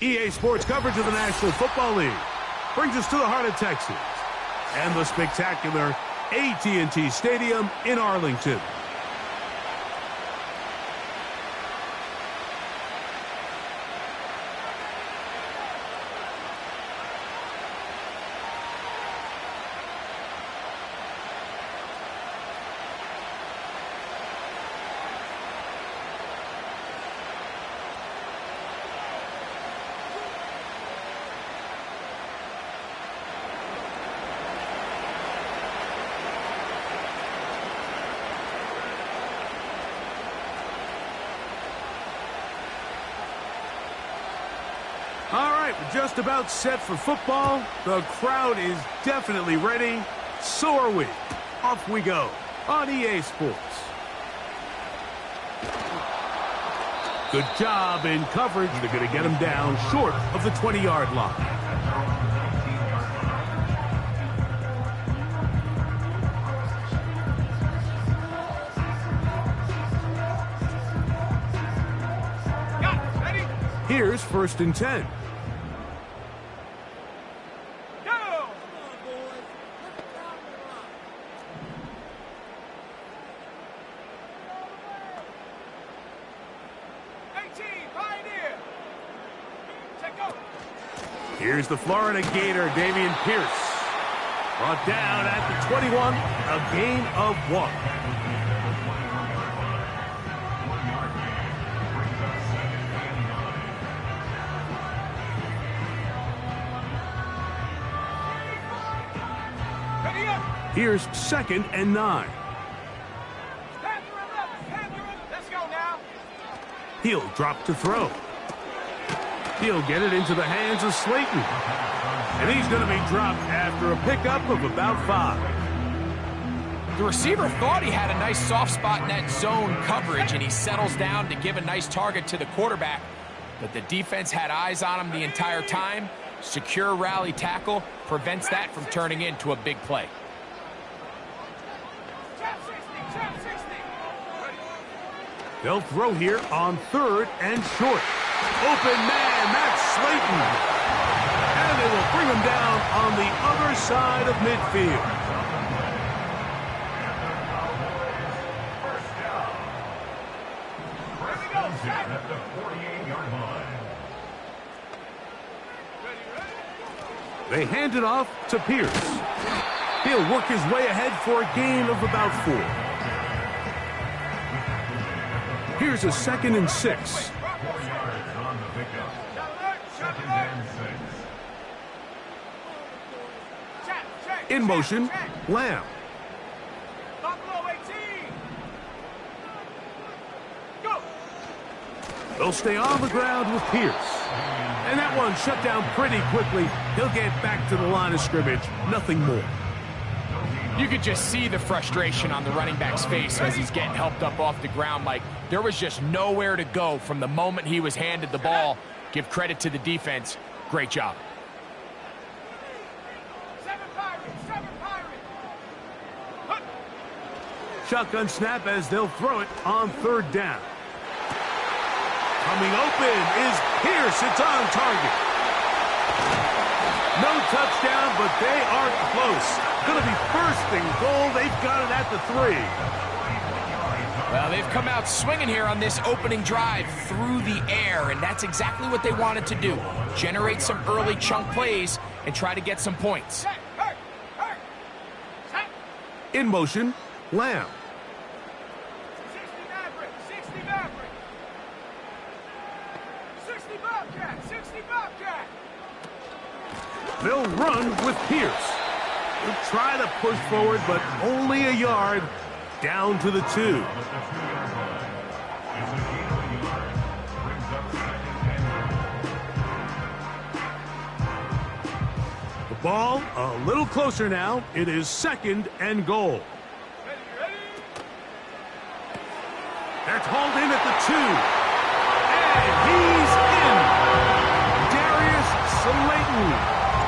EA Sports coverage of the National Football League brings us to the heart of Texas and the spectacular AT&T Stadium in Arlington. All right, we're just about set for football. The crowd is definitely ready. So are we. Off we go on EA Sports. Good job in coverage. They're going to get him down short of the 20-yard line. Here's 1st and 10. Go! 18, Pioneer! Take go! Here's the Florida Gator, Dameon Pierce. Brought down at the 21, a gain of 1. Here's 2nd and 9. Let's go now. He'll drop to throw. He'll get it into the hands of Slayton. And he's going to be dropped after a pickup of about 5. The receiver thought he had a nice soft spot in that zone coverage, and he settles down to give a nice target to the quarterback. But the defense had eyes on him the entire time. Secure rally tackle prevents that from turning into a big play. They'll throw here on 3rd and short. Open man, that's Slayton. And they will bring him down on the other side of midfield. At the 48-yard line. They hand it off to Pierce. He'll work his way ahead for a gain of about 4. Here's a 2nd and 6. In motion, Lamb. They'll stay on the ground with Pierce. And that one shut down pretty quickly. He'll get back to the line of scrimmage. Nothing more. You could just see the frustration on the running back's face as he's getting helped up off the ground, Mike. There was just nowhere to go from the moment he was handed the ball. Give credit to the defense. Great job. 7 Pirates! Shotgun snap as they'll throw it on 3rd down. Coming open is Pierce. It's on target. No touchdown, but they are close. Going to be 1st and goal. They've got it at the 3. Well, they've come out swinging here on this opening drive through the air, and that's exactly what they wanted to do. Generate some early chunk plays and try to get some points. In motion, Lamb. 60 Maverick! 60 Bobcat! 60 Bobcat! They'll run with Pierce. He'll try to push forward, but only a yard. Down to the 2. The ball a little closer now. It is 2nd and goal. That's hauled in at the 2. And he's in. Darius Slayton.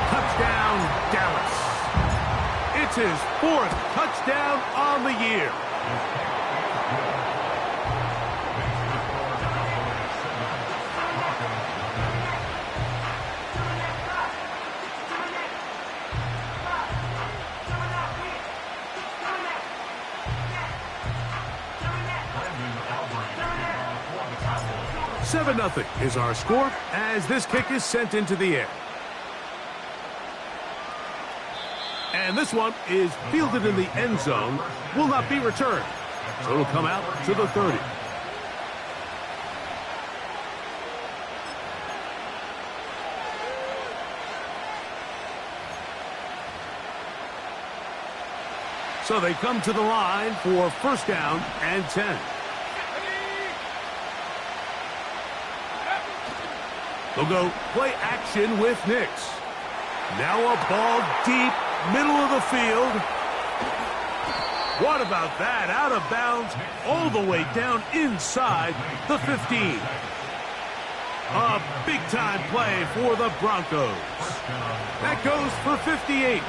Touchdown, Dallas. It's his 4th touchdown on the year. 7-0 is our score as this kick is sent into the air. And this one is fielded in the end zone, will not be returned. So it'll come out to the 30. So they come to the line for first down and 10. They'll go play action with Nix. Now a ball deep, middle of the field. What about that? Out of bounds, all the way down inside the 15. A big-time play for the Broncos. That goes for 58.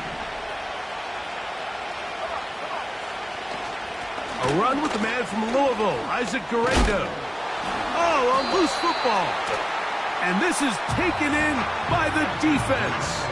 A run with the man from Louisville, Isaac Guerrero. Oh, a loose football. And this is taken in by the defense.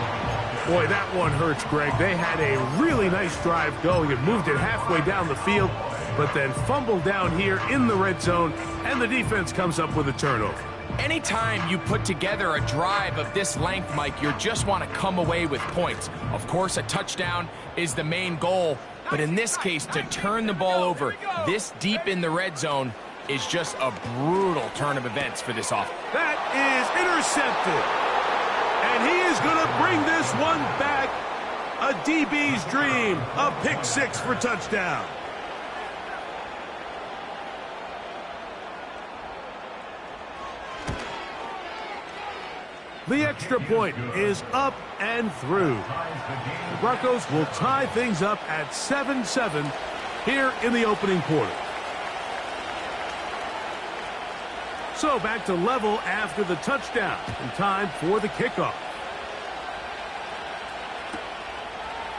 Boy, that one hurts, Greg. They had a really nice drive going and moved it halfway down the field, but then fumbled down here in the red zone, and the defense comes up with a turnover. Anytime you put together a drive of this length, Mike, you just want to come away with points. Of course, a touchdown is the main goal, but in this case, to turn the ball over this deep in the red zone is just a brutal turn of events for this offense. That is intercepted. And he is going to bring this one back. A DB's dream. A pick six for touchdown. The extra point is up and through. The Broncos will tie things up at 7-7 here in the opening quarter. So back to level after the touchdown and time for the kickoff.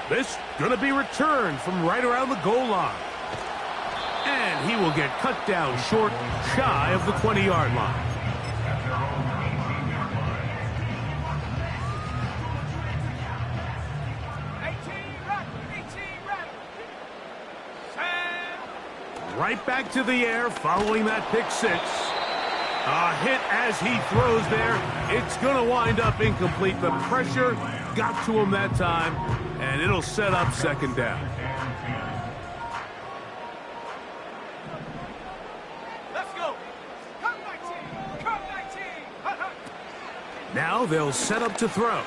This going to be returned from right around the goal line. And he will get cut down short, shy of the 20-yard line. Right back to the air following that pick six. A hit as he throws there. It's going to wind up incomplete. The pressure got to him that time, and it'll set up second down. Let's go. Come 19. Come 19. Now they'll set up to throw.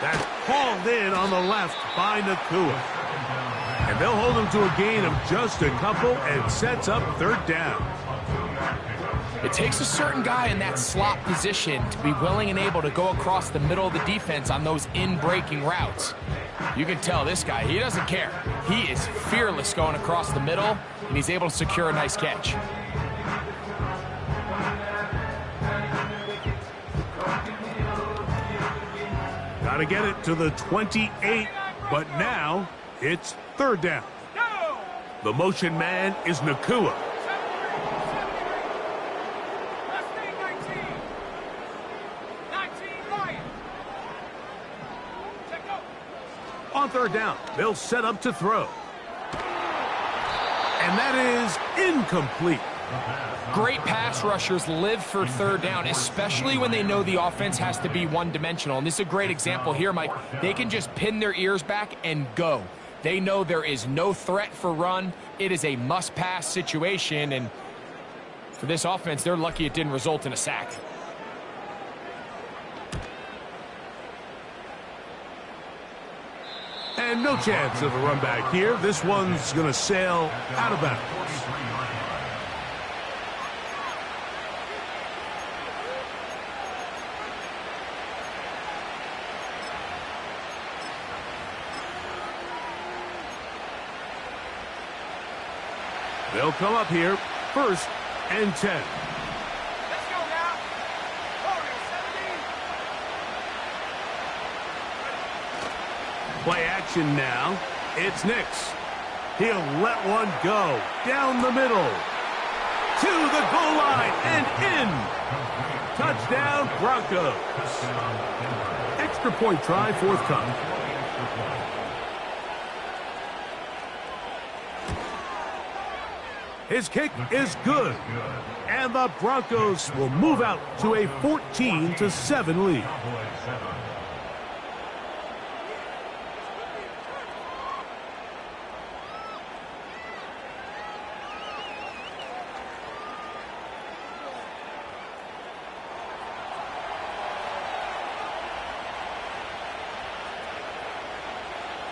That's hauled in on the left by Nakua. And they'll hold him to a gain of just a couple and sets up third down. It takes a certain guy in that slot position to be willing and able to go across the middle of the defense on those in-breaking routes. You can tell this guy, he doesn't care. He is fearless going across the middle, and he's able to secure a nice catch. Got to get it to the 28, but now it's third down. The motion man is Nakua. On third down, they'll set up to throw. And that is incomplete. Great pass rushers live for third down, especially when they know the offense has to be one-dimensional. And this is a great example here, Mike. They can just pin their ears back and go. They know there is no threat for run. It is a must-pass situation, and for this offense, they're lucky it didn't result in a sack. And no chance of a run back here. This one's going to sail out of bounds. They'll come up here, first and 10. Let's go now. Play action now. It's Nix. He'll let one go down the middle. To the goal line and in. Touchdown, Broncos. Extra point try forthcoming. His kick is good. And the Broncos will move out to a 14-7 lead.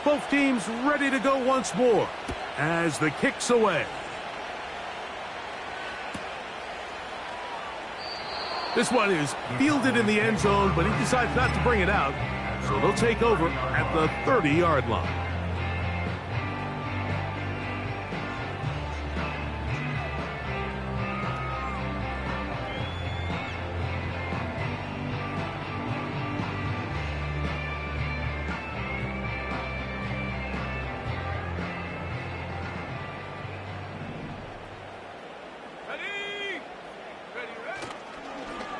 Both teams ready to go once more as the kick's away. This one is fielded in the end zone, but he decides not to bring it out. So they'll take over at the 30-yard line.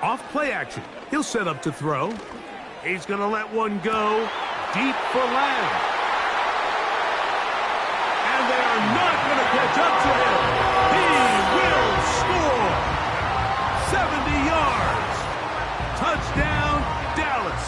Off play action. He'll set up to throw. He's going to let one go deep for Lamb. And they are not going to catch up to him. He will score. 70 yards. Touchdown, Dallas.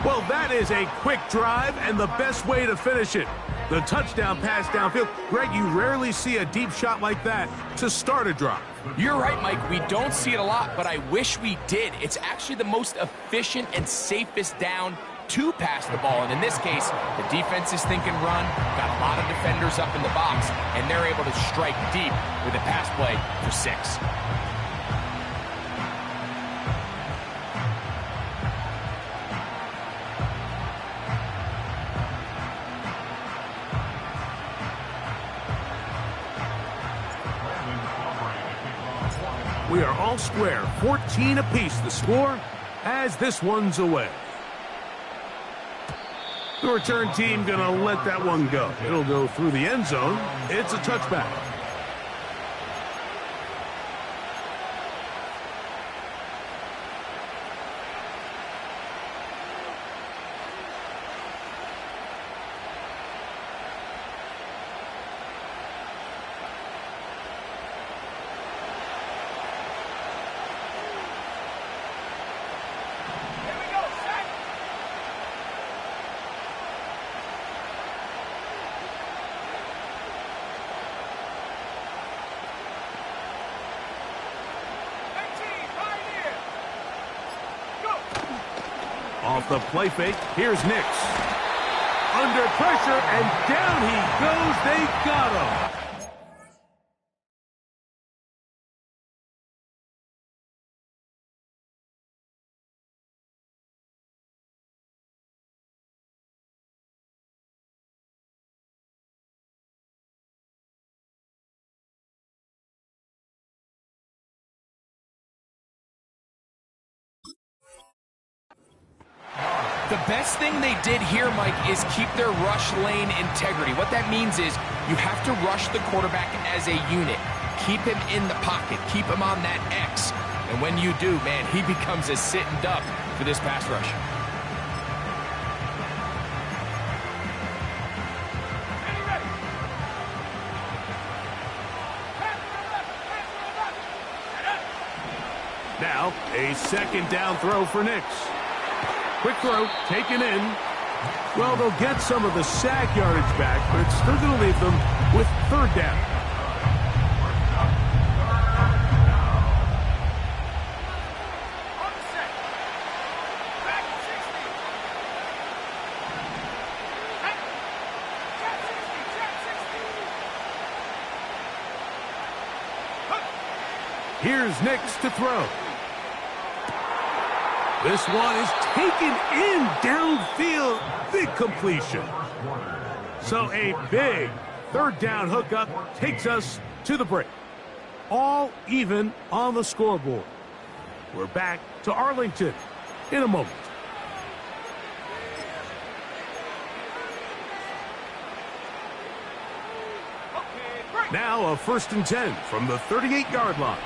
Well, that is a quick drive and the best way to finish it. The touchdown pass downfield. Greg, you rarely see a deep shot like that to start a drive. You're right, Mike. We don't see it a lot, but I wish we did. It's actually the most efficient and safest down to pass the ball. And in this case, the defense is thinking run, got a lot of defenders up in the box, and they're able to strike deep with a pass play for 6. We are all square, 14 apiece the score as this one's away. The return team gonna let that one go. It'll go through the end zone. It's a touchback. Off the play fake, here's Nix. Under pressure, and down he goes. They got him. The best thing they did here, Mike, is keep their rush lane integrity. What that means is you have to rush the quarterback as a unit. Keep him in the pocket. Keep him on that X. And when you do, man, he becomes a sitting duck for this pass rush. Now, a second down throw for Nix. Quick throw, taken in. Well, they'll get some of the sack yardage back, but it's still going to leave them with third down. Here's Nix to throw. This one is taken in downfield. Big completion. So a big third down hookup takes us to the break. All even on the scoreboard. We're back to Arlington in a moment. Now a 1st and 10 from the 38-yard line.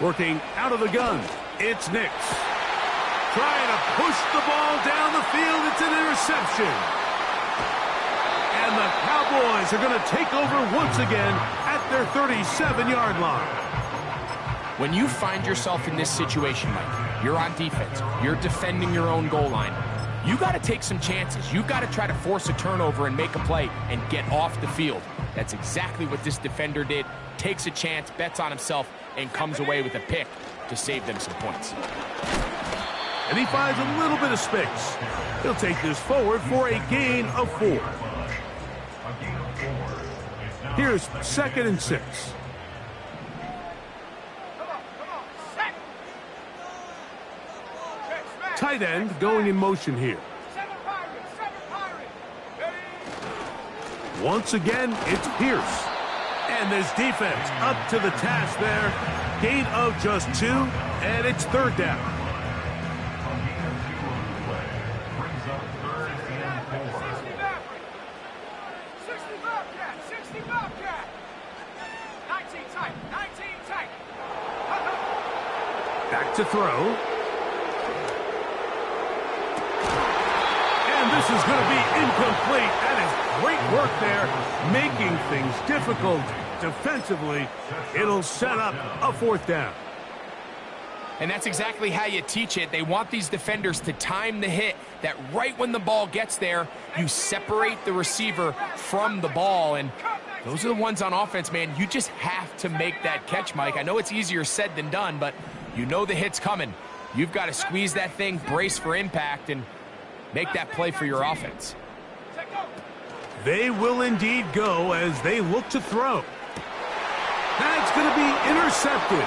Working out of the gun, it's Nix. Trying to push the ball down the field. It's an interception. And the Cowboys are going to take over once again at their 37-yard line. When you find yourself in this situation, Mike, you're on defense, you're defending your own goal line, you got to take some chances. You got to try to force a turnover and make a play and get off the field. That's exactly what this defender did. Takes a chance, bets on himself, and comes away with a pick to save them some points. And he finds a little bit of space. He'll take this forward for a gain of 4. Here's 2nd and 6. Tight end going in motion here. Once again, it's Pierce. And this defense up to the task there. Gain of just 2, and it's 3rd down. Back to throw. And this is going to be incomplete. That is great work there, making things difficult defensively. It'll set up a 4th down. And that's exactly how you teach it. They want these defenders to time the hit, that right when the ball gets there, you separate the receiver from the ball. And those are the ones on offense, man. You just have to make that catch, Mike. I know it's easier said than done, but you know the hit's coming. You've got to squeeze that thing, brace for impact, and make that play for your offense. They will indeed go as they look to throw. That's going to be intercepted.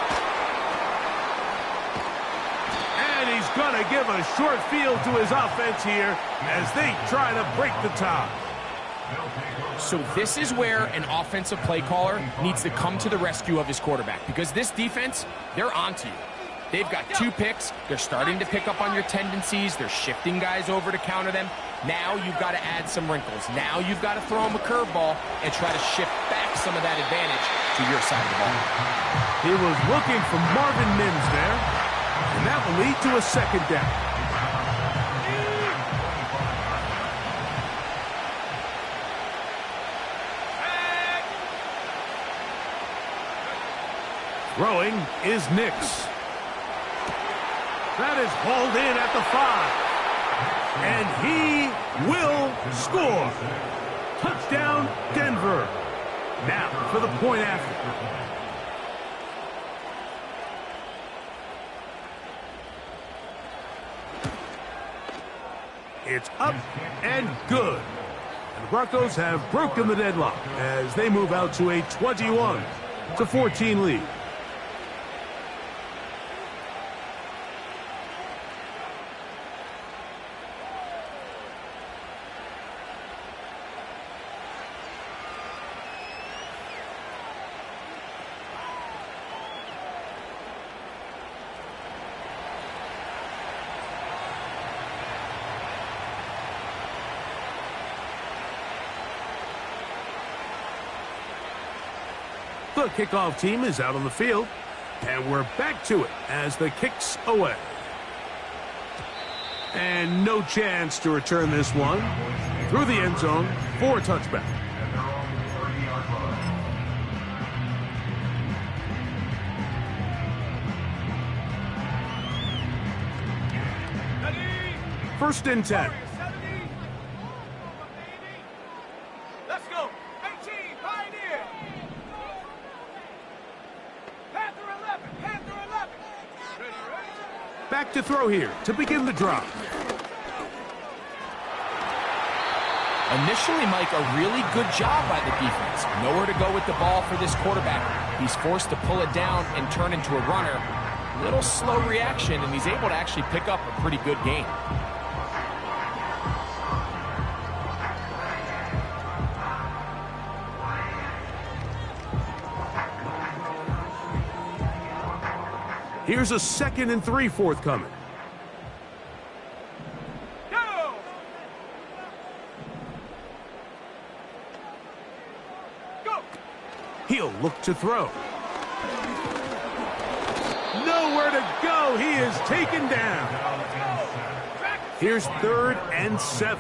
And he's going to give a short field to his offense here as they try to break the tie. So this is where an offensive play caller needs to come to the rescue of his quarterback, because this defense, they're onto you. They've got 2 picks. They're starting to pick up on your tendencies. They're shifting guys over to counter them. Now you've got to add some wrinkles. Now you've got to throw them a curveball and try to shift back some of that advantage to your side of the ball. He was looking for Marvin Mims there, and that will lead to a 2nd down. Throwing is Nix. That is hauled in at the 5. And he will score. Touchdown, Denver. Now for the point after. It's up and good. And the Broncos have broken the deadlock as they move out to a 21-14 lead. The kickoff team is out on the field, and we're back to it as the kick's away. And no chance to return this one through the end zone for a touchback. First and 10. Let's go. 18, Pioneer. Panther 11, Panther 11. Ready. Back to throw here to begin the drive. Initially, Mike, a really good job by the defense. Nowhere to go with the ball for this quarterback. He's forced to pull it down and turn into a runner. Little slow reaction, and he's able to actually pick up a pretty good gain. Here's a 2nd and 3 forthcoming. Go! Go! He'll look to throw. Nowhere to go. He is taken down. Here's 3rd and 7.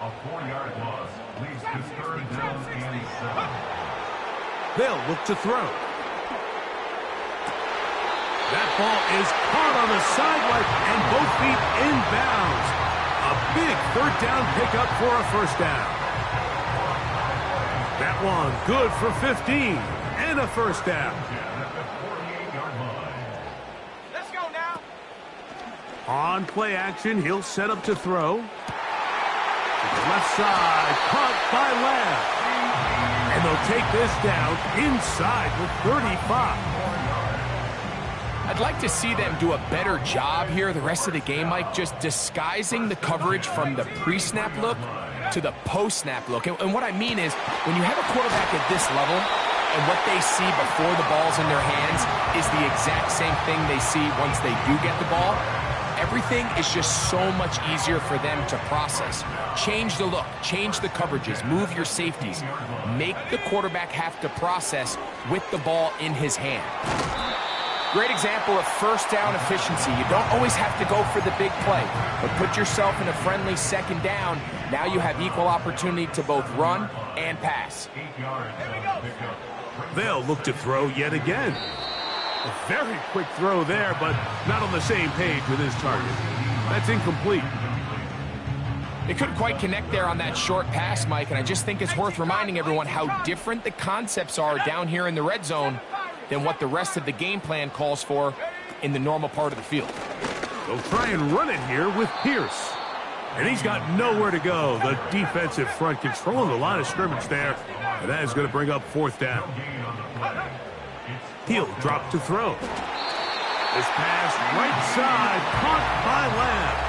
A 4-yard loss leads to 3rd down and 7. They'll look to throw. That ball is caught on the sideline and both feet inbounds. A big 3rd down pickup for a 1st down. That one good for 15 and a 1st down. Let's go now. On play action, he'll set up to throw. Left side, caught by Lamb. And they'll take this down inside the 35. I'd like to see them do a better job here the rest of the game, Mike, just disguising the coverage from the pre-snap look to the post-snap look. And what I mean is, when you have a quarterback at this level, and what they see before the ball's in their hands is the exact same thing they see once they do get the ball, everything is just so much easier for them to process. Change the look, change the coverages, move your safeties. Make the quarterback have to process with the ball in his hand. Great example of 1st down efficiency. You don't always have to go for the big play, but put yourself in a friendly 2nd down. Now you have equal opportunity to both run and pass. They'll look to throw yet again. A very quick throw there, but not on the same page with his target. That's incomplete. They couldn't quite connect there on that short pass, Mike, and I just think it's worth reminding everyone how different the concepts are down here in the red zone than what the rest of the game plan calls for in the normal part of the field. They'll try and run it here with Pierce. And he's got nowhere to go. The defensive front controlling the line of scrimmage there. And that is going to bring up 4th down. He'll drop to throw. This pass right side, caught by Lamb.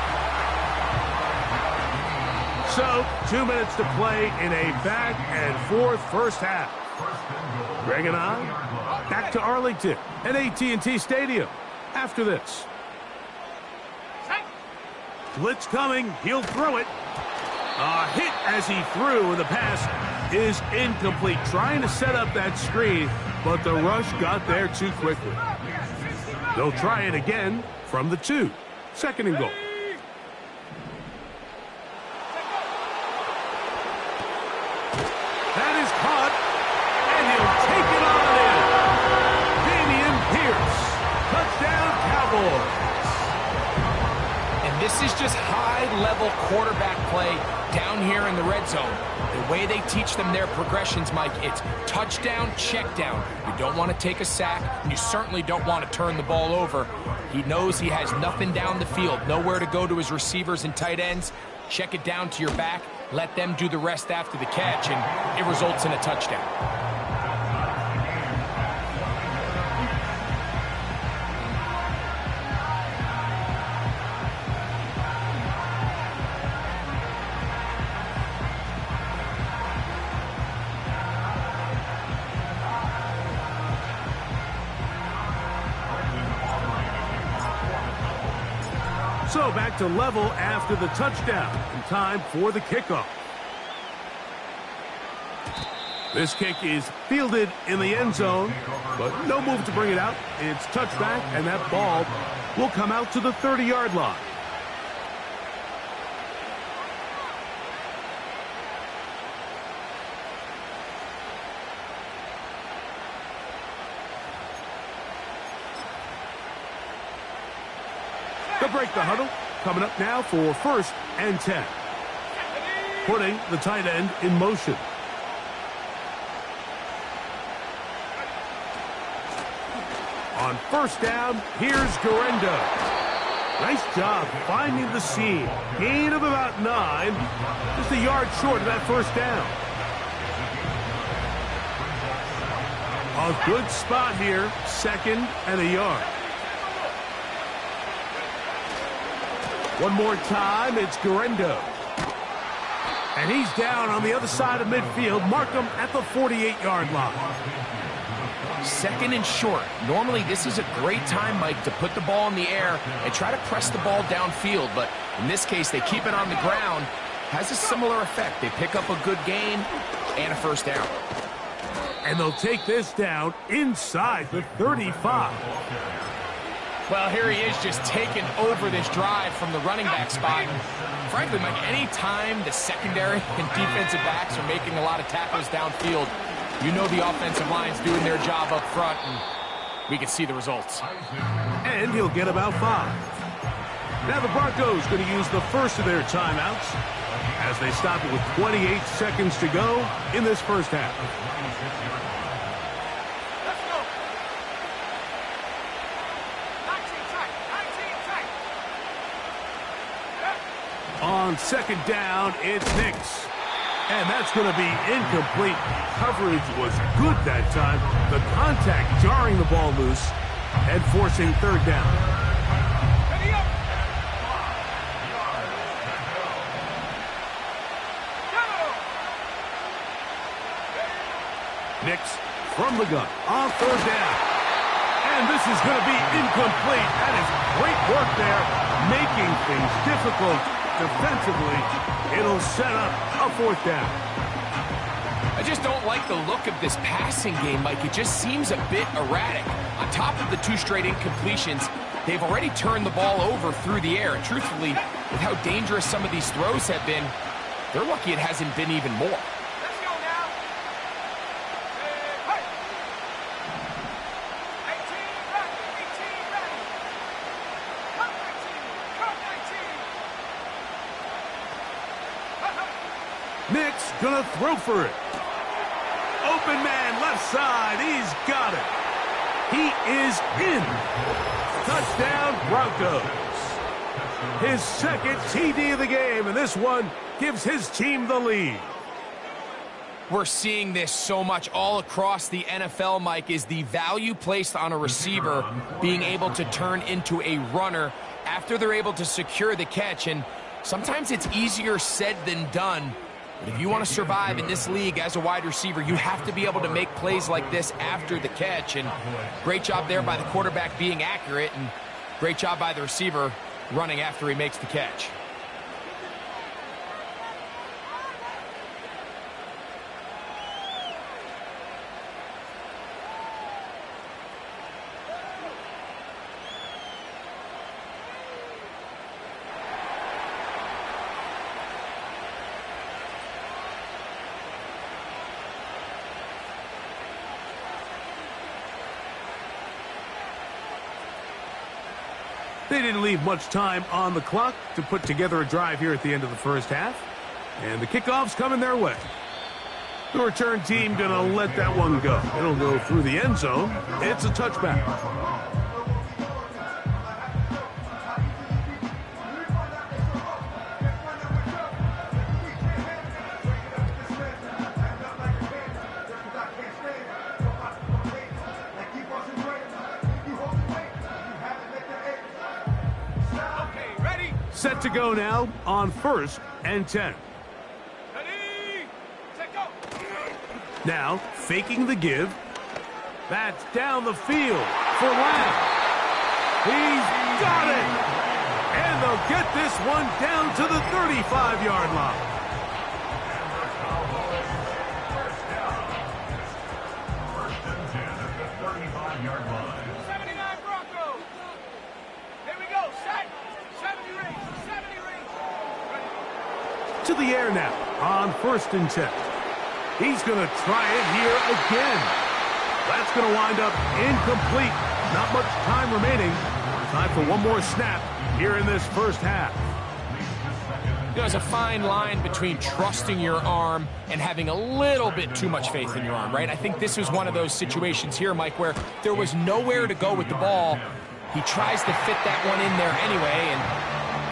So, 2 minutes to play in a back and forth 1st half. Greg and I, back to Arlington at AT&T Stadium after this. Blitz coming, he'll throw it. A hit as he threw, and the pass is incomplete. Trying to set up that screen, but the rush got there too quickly. They'll try it again from the 2. 2nd and goal. That is caught, and he'll take it on in. Damian Pierce, touchdown Cowboys. And this is just high-level quarterback play down here in the red zone. The way they teach them their progressions, Mike, it's touchdown, check down. You don't want to take a sack, and you certainly don't want to turn the ball over. He knows he has nothing down the field, nowhere to go to his receivers and tight ends. Check it down to your back, let them do the rest after the catch, and it results in a touchdown. So back to level after the touchdown, and time for the kickoff. This kick is fielded in the end zone, but no move to bring it out. It's touchback, and that ball will come out to the 30-yard line. They'll break the huddle. Coming up now for 1st and 10. Putting the tight end in motion. On 1st down, here's Garendo. Nice job finding the seam. Gain of about 9. Just a yard short of that 1st down. A good spot here. 2nd and a yard. One more time, it's Garendo. And he's down on the other side of midfield. Mark him at the 48-yard line. 2nd and short. Normally, this is a great time, Mike, to put the ball in the air and try to press the ball downfield. But in this case, they keep it on the ground. Has a similar effect. They pick up a good gain and a 1st down. And they'll take this down inside the 35. Well, here he is just taking over this drive from the running back spot. And frankly, Mike, any time the secondary and defensive backs are making a lot of tackles downfield, you know the offensive line's doing their job up front, and we can see the results. And he'll get about 5. Now the Broncos going to use the first of their timeouts as they stop it with 28 seconds to go in this first half. Let's go. 19 tight. On second down, it's Nix. And that's going to be incomplete. Coverage was good that time. The contact jarring the ball loose and forcing third down. Ready up. Nix from the gun on third down. And this is going to be incomplete. That is great work there, making things difficult defensively. It'll set up a fourth down. I just don't like the look of this passing game, Mike. It just seems a bit erratic. On top of the 2 straight incompletions, they've already turned the ball over through the air. And truthfully, with how dangerous some of these throws have been, they're lucky it hasn't been even more. Let's go now. Hey. 18 ready. 18 ready. Come 19. Come 19. Nix gonna throw for it. Open man left side. He's got it. He is in. Touchdown Broncos. His second TD of the game, and this one gives his team the lead. We're seeing this so much all across the NFL, Mike, is the value placed on a receiver being able to turn into a runner after they're able to secure the catch. And sometimes it's easier said than done. But if you want to survive in this league as a wide receiver, you have to be able to make plays like this after the catch. And great job there by the quarterback being accurate, and great job by the receiver running after he makes the catch. They didn't leave much time on the clock to put together a drive here at the end of the first half. And the kickoff's coming their way. The return team going to let that one go. It'll go through the end zone. It's a touchback. Set to go now on 1st and 10. Ready. Set go. Now, faking the give. That's down the field for Lamb. He's got it! And they'll get this one down to the 35-yard line. First and 10 at the 35-yard line. 79 Broncos. Here we go. Set. 70 rings. 70 rings. Ready. To the air now on 1st and 10. He's going to try it here again. That's going to wind up incomplete. Not much time remaining. Time for one more snap here in this first half. There's a fine line between trusting your arm and having a little bit too much faith in your arm, right? I think this was one of those situations here, Mike, where there was nowhere to go with the ball. He tries to fit that one in there anyway, and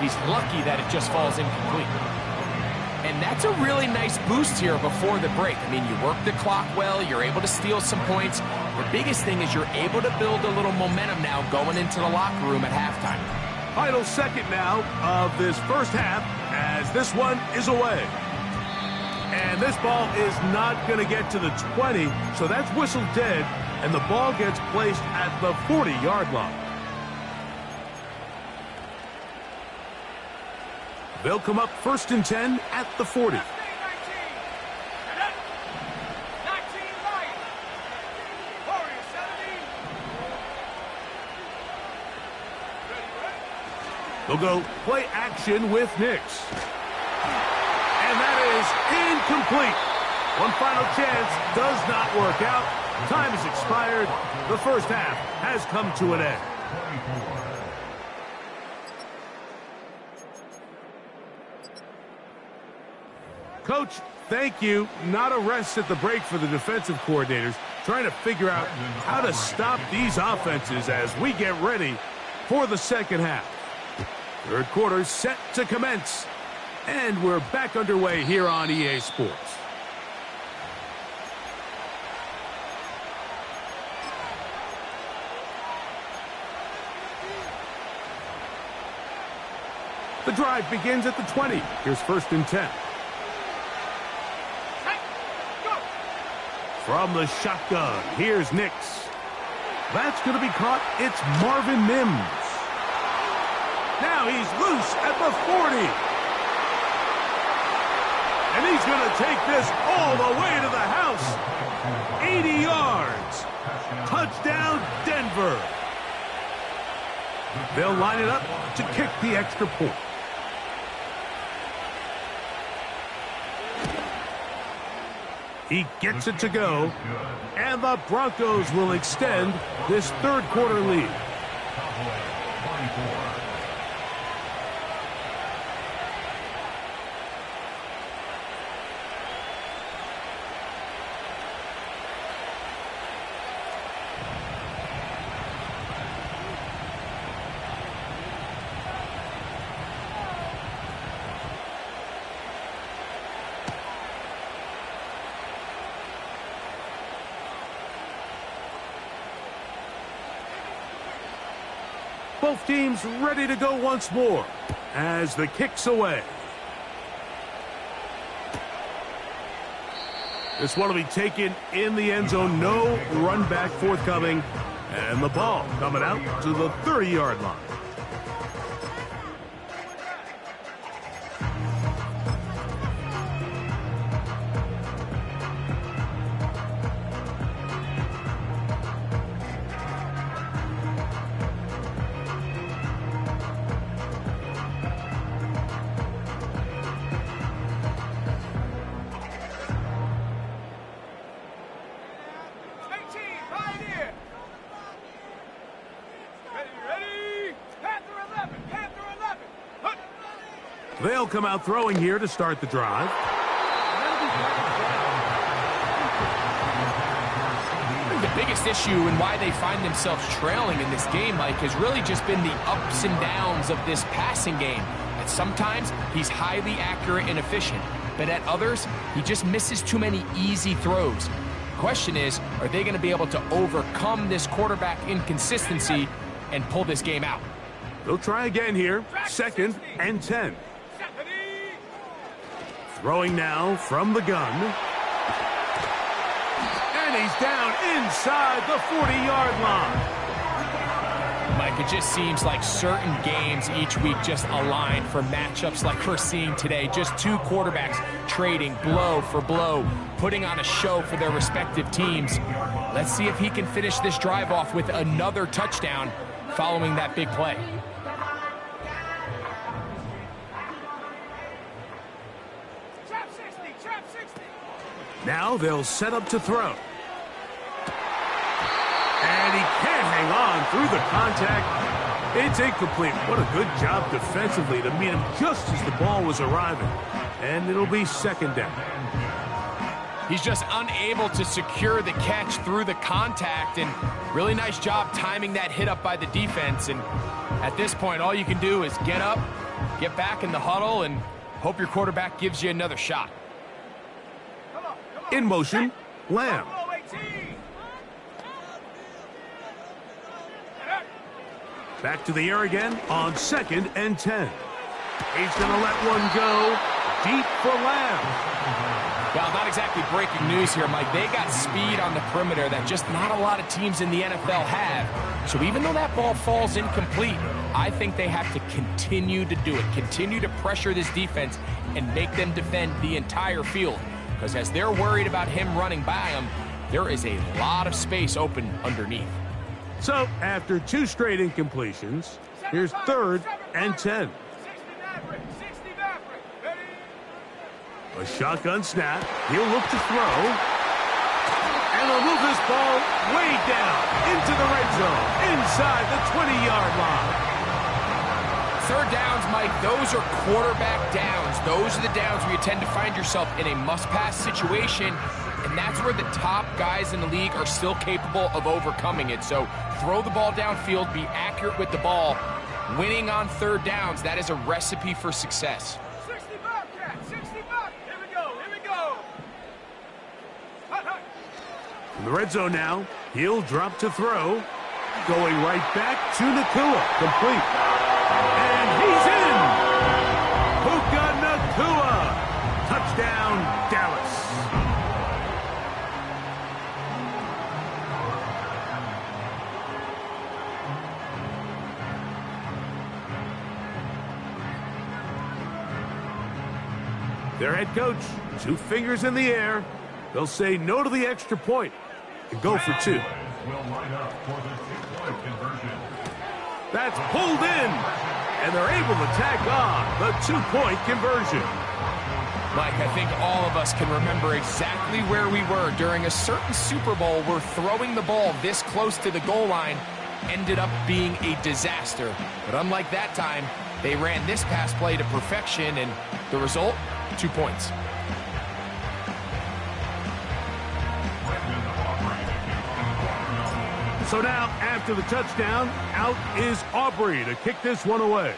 he's lucky that it just falls incomplete. And that's a really nice boost here before the break. I mean, you work the clock well, you're able to steal some points. The biggest thing is you're able to build a little momentum now going into the locker room at halftime. Final second now of this first half as this one is away. And this ball is not going to get to the 20, so that's whistled dead, and the ball gets placed at the 40-yard line. They'll come up 1st and 10 at the 40. 19 Lions. Warriors 17. They'll go play action with Nix. And that is incomplete. One final chance does not work out. Time has expired. The first half has come to an end. Coach, thank you. Not a rest at the break for the defensive coordinators, trying to figure out how to stop these offenses as we get ready for the second half. Third quarter set to commence. And we're back underway here on EA Sports. The drive begins at the 20. Here's 1st and 10. From the shotgun, here's Nix. That's going to be caught. It's Marvin Mims. Now he's loose at the 40. And he's going to take this all the way to the house. 80 yards. Touchdown, Denver. They'll line it up to kick the extra point. He gets it to go, and the Broncos will extend this third quarter lead. Both teams ready to go once more as the kick's away. This one will be taken in the end zone. No run back forthcoming. And the ball coming out to the 30-yard line. They'll come out throwing here to start the drive. The biggest issue and why they find themselves trailing in this game, Mike, has really just been the ups and downs of this passing game. And sometimes he's highly accurate and efficient, but at others, he just misses too many easy throws. The question is, are they going to be able to overcome this quarterback inconsistency and pull this game out? They'll try again here. 2nd and 10. Throwing now from the gun. And he's down inside the 40-yard line. Mike, it just seems like certain games each week just align for matchups like we're seeing today. Just two quarterbacks trading blow for blow, putting on a show for their respective teams. Let's see if he can finish this drive off with another touchdown following that big play. Now they'll set up to throw. And he can't hang on through the contact. It's incomplete. What a good job defensively to meet him just as the ball was arriving. And it'll be 2nd down. He's just unable to secure the catch through the contact, and really nice job timing that hit up by the defense. And at this point, all you can do is get up, get back in the huddle, and hope your quarterback gives you another shot. In motion, Lamb. Back to the air again on 2nd and 10. He's going to let one go deep for Lamb. Well, not exactly breaking news here, Mike. They got speed on the perimeter that just not a lot of teams in the NFL have. So even though that ball falls incomplete, I think they have to continue to do it, continue to pressure this defense and make them defend the entire field. Because as they're worried about him running by them, there is a lot of space open underneath. So after 2 straight incompletions, Here's 3rd and 10. 60 Maverick. 60 Maverick. Ready? A shotgun snap. He'll look to throw. And he'll move this ball way down into the red zone, inside the 20-yard line. 3rd downs, Mike, those are quarterback downs. Those are the downs where you tend to find yourself in a must-pass situation, and that's where the top guys in the league are still capable of overcoming it. So throw the ball downfield, be accurate with the ball. Winning on 3rd downs, that is a recipe for success. 60 Bobcat. 60 Bobcat. Here we go. Here we go. Hut, hut. In the red zone now, he'll drop to throw. Going right back to Nakua. Complete. And he's in! Puka Nakua! Touchdown, Dallas. Their head coach, 2 fingers in the air. They'll say no to the extra point and go for 2. Will line up for the 2-point conversion. That's pulled in, and they're able to tack on the 2-point conversion. Mike, I think all of us can remember exactly where we were during a certain Super Bowl where throwing the ball this close to the goal line ended up being a disaster. But unlike that time, they ran this pass play to perfection, and the result, 2 points. So now, after the touchdown, out is Aubrey to kick this one away.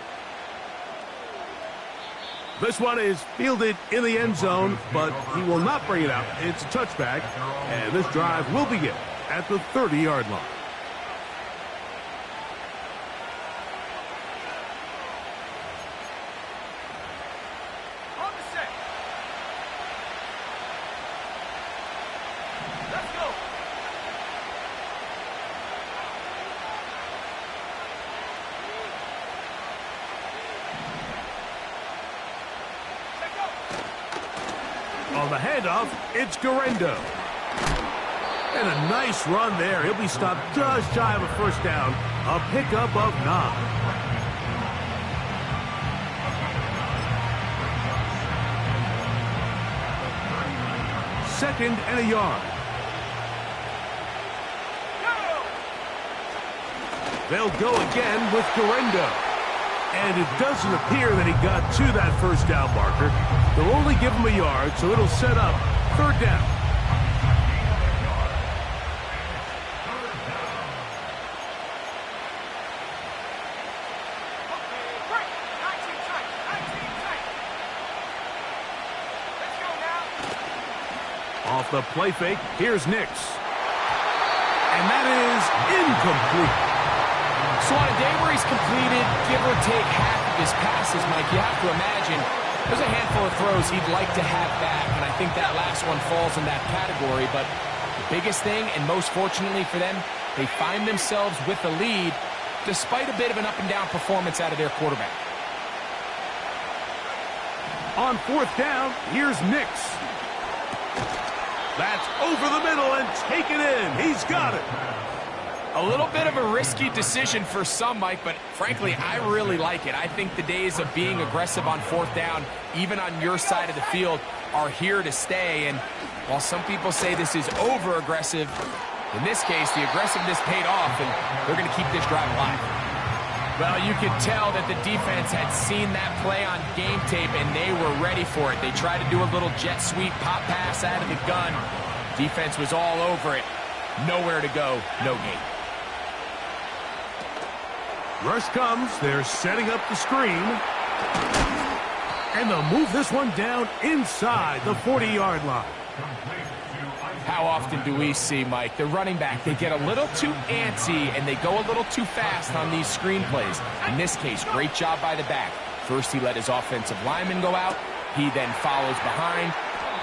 This one is fielded in the end zone, but he will not bring it out. It's a touchback, and this drive will begin at the 30-yard line. On the set. Let's go. On the handoff, it's Garendo. And a nice run there. He'll be stopped just shy of a 1st down. A pickup of 9. Second and a yard. They'll go again with Garendo. And it doesn't appear that he got to that 1st down marker. They'll only give him a yard, so it'll set up 3rd down. Break. 19 tight. 19 tight. Let's go now. Off the play fake, here's Nix. And that is incomplete. So on a day where he's completed, give or take half of his passes, Mike, you have to imagine there's a handful of throws he'd like to have back, and I think that last one falls in that category. But the biggest thing, and most fortunately for them, they find themselves with the lead despite a bit of an up-and-down performance out of their quarterback. On 4th down, here's Nix. That's over the middle and taken in. He's got it. A little bit of a risky decision for some, Mike, but frankly, I really like it. I think the days of being aggressive on 4th down, even on your side of the field, are here to stay. And while some people say this is over-aggressive, in this case, the aggressiveness paid off, and they're going to keep this drive alive. Well, you could tell that the defense had seen that play on game tape, and they were ready for it. They tried to do a little jet sweep pop pass out of the gun. Defense was all over it. Nowhere to go, no gain. Rush comes. They're setting up the screen. And they'll move this one down inside the 40-yard line. How often do we see, Mike, the running back, they get a little too antsy and they go a little too fast on these screen plays. In this case, great job by the back. First, he let his offensive lineman go out. He then follows behind.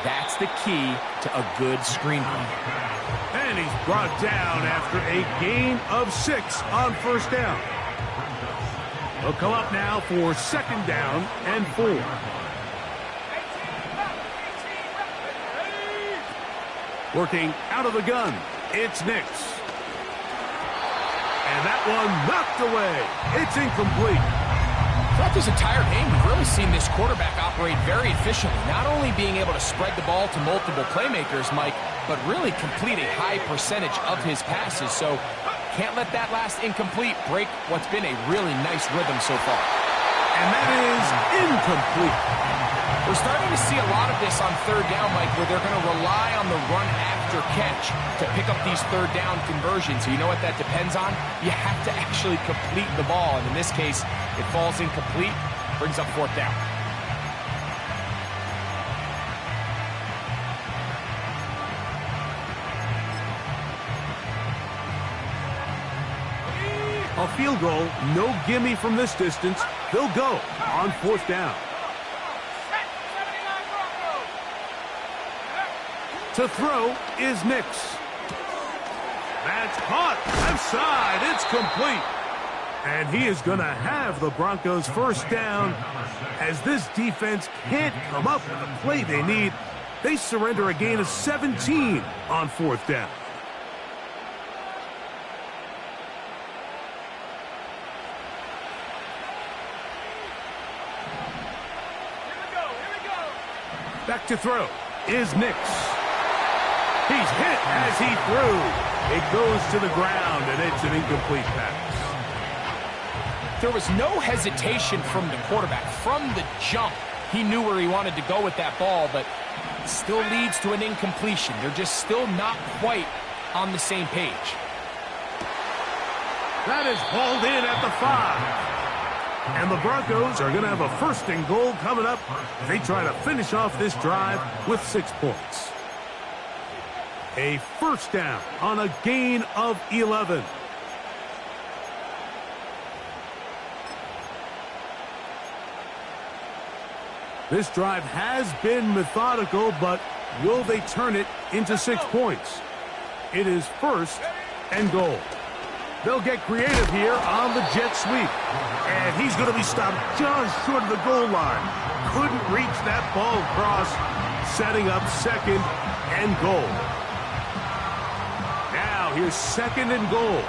That's the key to a good screen play. And he's brought down after a gain of 6 on 1st down. They'll come up now for 2nd down and 4. Working out of the gun, it's Nix. And And that one knocked away. It's incomplete. Throughout this entire game, we've really seen this quarterback operate very efficiently, not only being able to spread the ball to multiple playmakers, Mike, but really complete a high percentage of his passes. So can't let that last incomplete break what's been a really nice rhythm so far. And that is incomplete. We're starting to see a lot of this on third down, Mike, where they're going to rely on the run after catch to pick up these third down conversions. So you know what that depends on? You have to actually complete the ball. And in this case, it falls incomplete, brings up fourth down. A field goal, no gimme from this distance. They'll go on fourth down. To throw is Nix. That's caught. Left side. It's complete. And he is going to have the Broncos first down. As this defense can't come up with the play they need, they surrender a gain of 17 on fourth down. Back to throw is Nix. He's hit as he threw. It goes to the ground, and it's an incomplete pass. There was no hesitation from the quarterback. From the jump, he knew where he wanted to go with that ball, but it still leads to an incompletion. They're just still not quite on the same page. That is hauled in at the 5. And the Broncos are going to have a first and goal coming up. They try to finish off this drive with 6 points. A first down on a gain of 11. This drive has been methodical, but will they turn it into 6 points? It is first and goal. They'll get creative here on the jet sweep. And he's going to be stopped just short of the goal line. Couldn't reach that ball across, setting up second and goal. Now here's second and goal.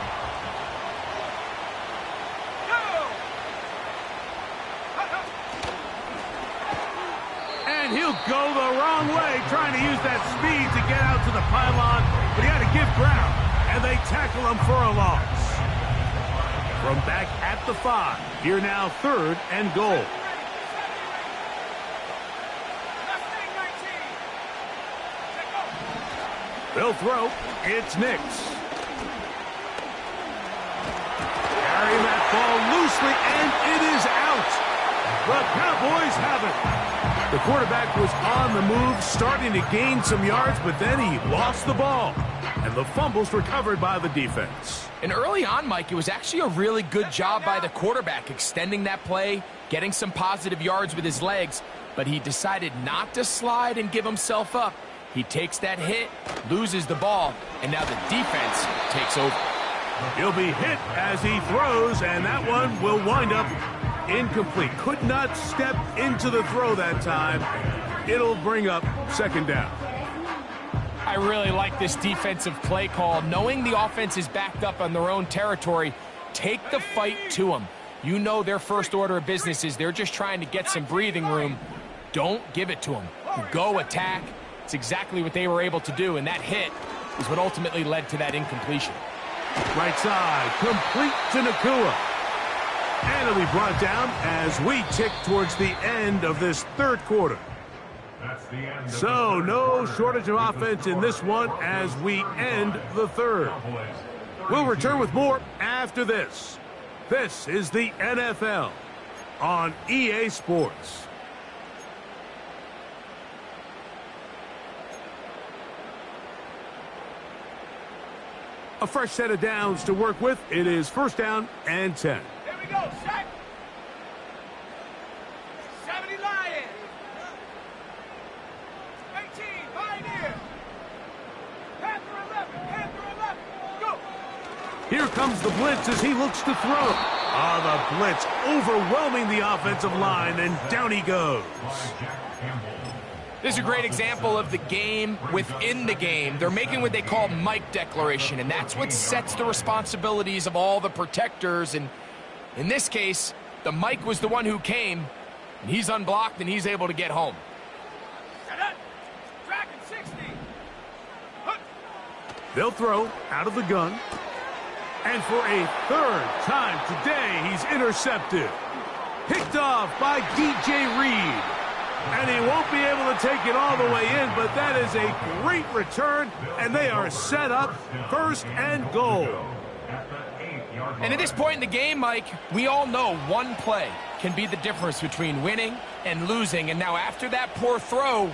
And he'll go the wrong way, trying to use that speed to get out to the pylon, but he had to give ground, and they tackle him for a loss. From back at the 5, here now third and goal. They'll throw. It's Nix. Carrying that ball loosely, and it is out. The Cowboys have it. The quarterback was on the move, starting to gain some yards, but then he lost the ball. And the fumble's recovered by the defense. And early on, Mike, it was actually a really good job by the quarterback extending that play, getting some positive yards with his legs, but he decided not to slide and give himself up. He takes that hit, loses the ball, and now the defense takes over. He'll be hit as he throws, and that one will wind up incomplete. Could not step into the throw that time. It'll bring up second down. I really like this defensive play call. Knowing the offense is backed up on their own territory, take the fight to them. You know their first order of business is they're just trying to get some breathing room. Don't give it to them. Go attack. It's exactly what they were able to do, and that hit is what ultimately led to that incompletion. Right side, complete to Nakua. And it'll be brought down as we tick towards the end of this third quarter. So, no shortage of offense in this one as we end the third. We'll return with more after this. This is the NFL on EA Sports. A fresh set of downs to work with. It is first down and 10. Here we go, set. 70 Lions. 18, Pioneer. Panther 11, go. Here comes the blitz as he looks to throw. The blitz overwhelming the offensive line, and down he goes. This is a great example of the game within the game. They're making what they call Mike declaration, and that's what sets the responsibilities of all the protectors. And in this case, the Mike was the one who came, and he's unblocked, and he's able to get home. They'll throw out of the gun. And for a third time today, he's intercepted. Picked off by DJ Reed. And he won't be able to take it all the way in, but that is a great return, and they are set up first and goal. And at this point in the game, Mike, we all know one play can be the difference between winning and losing. And now after that poor throw,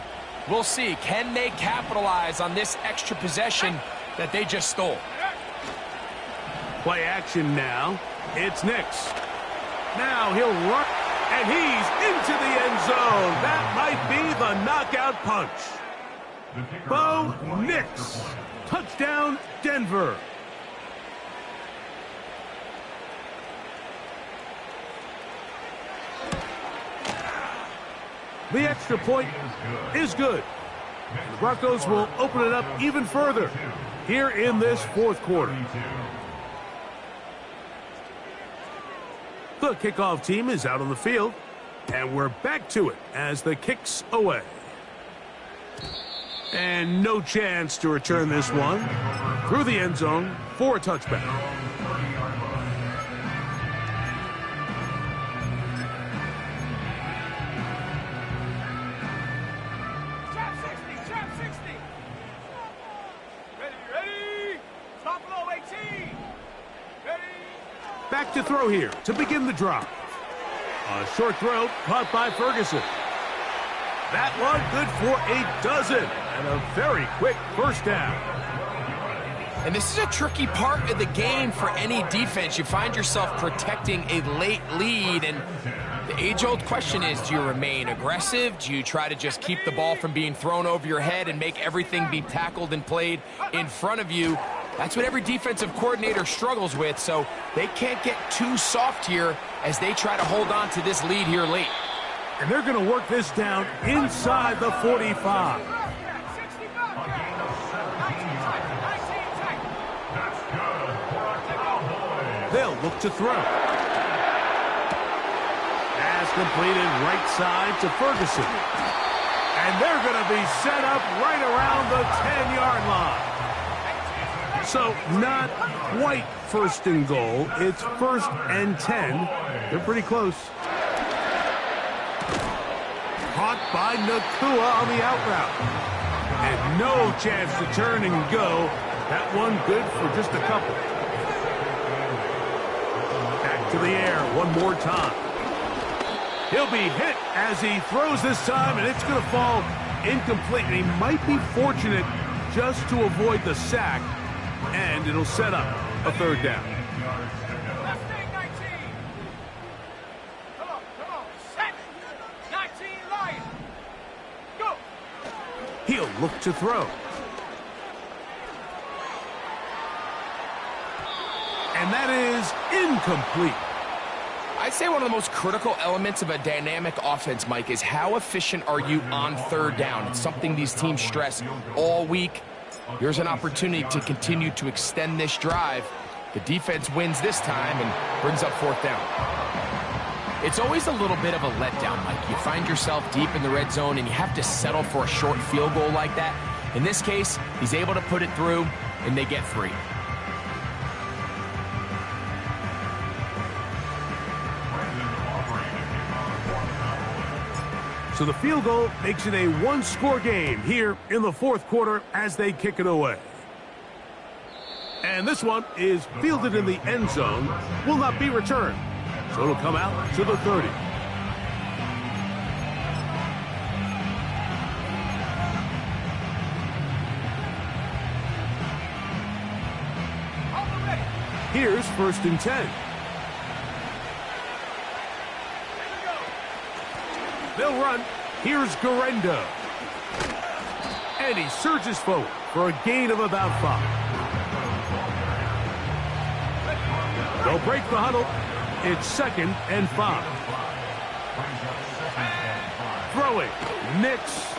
we'll see, can they capitalize on this extra possession that they just stole? Play action now. It's Nix. Now he'll run, and he's into the end zone. That might be the knockout punch. Bo Nix. Touchdown, Denver. The extra point is good. The Broncos will open it up even further here in this fourth quarter. The kickoff team is out on the field, and we're back to it as the kick's away. And no chance to return this one through the end zone for a touchback. Back to throw here to begin the drive. A short throw caught by Ferguson. That one good for a dozen and a very quick first down. And this is a tricky part of the game for any defense. You find yourself protecting a late lead, and the age-old question is, do you remain aggressive? Do you try to just keep the ball from being thrown over your head and make everything be tackled and played in front of you? That's what every defensive coordinator struggles with, so they can't get too soft here as they try to hold on to this lead here late. And they're going to work this down inside the 45. They'll look to throw. Pass completed right side to Ferguson. And they're going to be set up right around the 10-yard line. So not quite first and goal. It's first and 10. They're pretty close. Caught by Nakua on the out route. And no chance to turn and go. That one good for just a couple. Back to the air one more time. He'll be hit as he throws this time, and it's going to fall incomplete. And he might be fortunate just to avoid the sack. And it'll set up a third down. Come on, set. 19 Lions. Go. He'll look to throw. And that is incomplete. I'd say one of the most critical elements of a dynamic offense, Mike, is how efficient are you on third down? It's something these teams stress all week. Here's an opportunity to continue to extend this drive. The defense wins this time and brings up fourth down. It's always a little bit of a letdown, Mike. You find yourself deep in the red zone and you have to settle for a short field goal like that. In this case, he's able to put it through and they get free. So the field goal makes it a one-score game here in the fourth quarter as they kick it away. And this one is fielded in the end zone, will not be returned. So it'll come out to the 30. Here's first and 10. They'll run. Here's Garendo. And he surges forward for a gain of about 5. They'll break the huddle. It's second and 5. Throwing. Nix.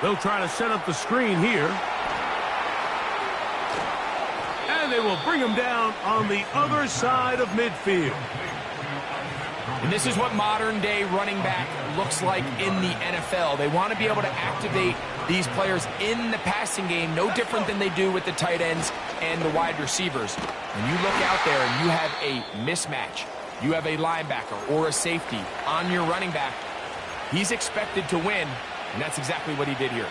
They'll try to set up the screen here. And they will bring him down on the other side of midfield. And this is what modern-day running back looks like in the NFL. They want to be able to activate these players in the passing game, no different than they do with the tight ends and the wide receivers. When you look out there and you have a mismatch, you have a linebacker or a safety on your running back, he's expected to win, and that's exactly what he did here.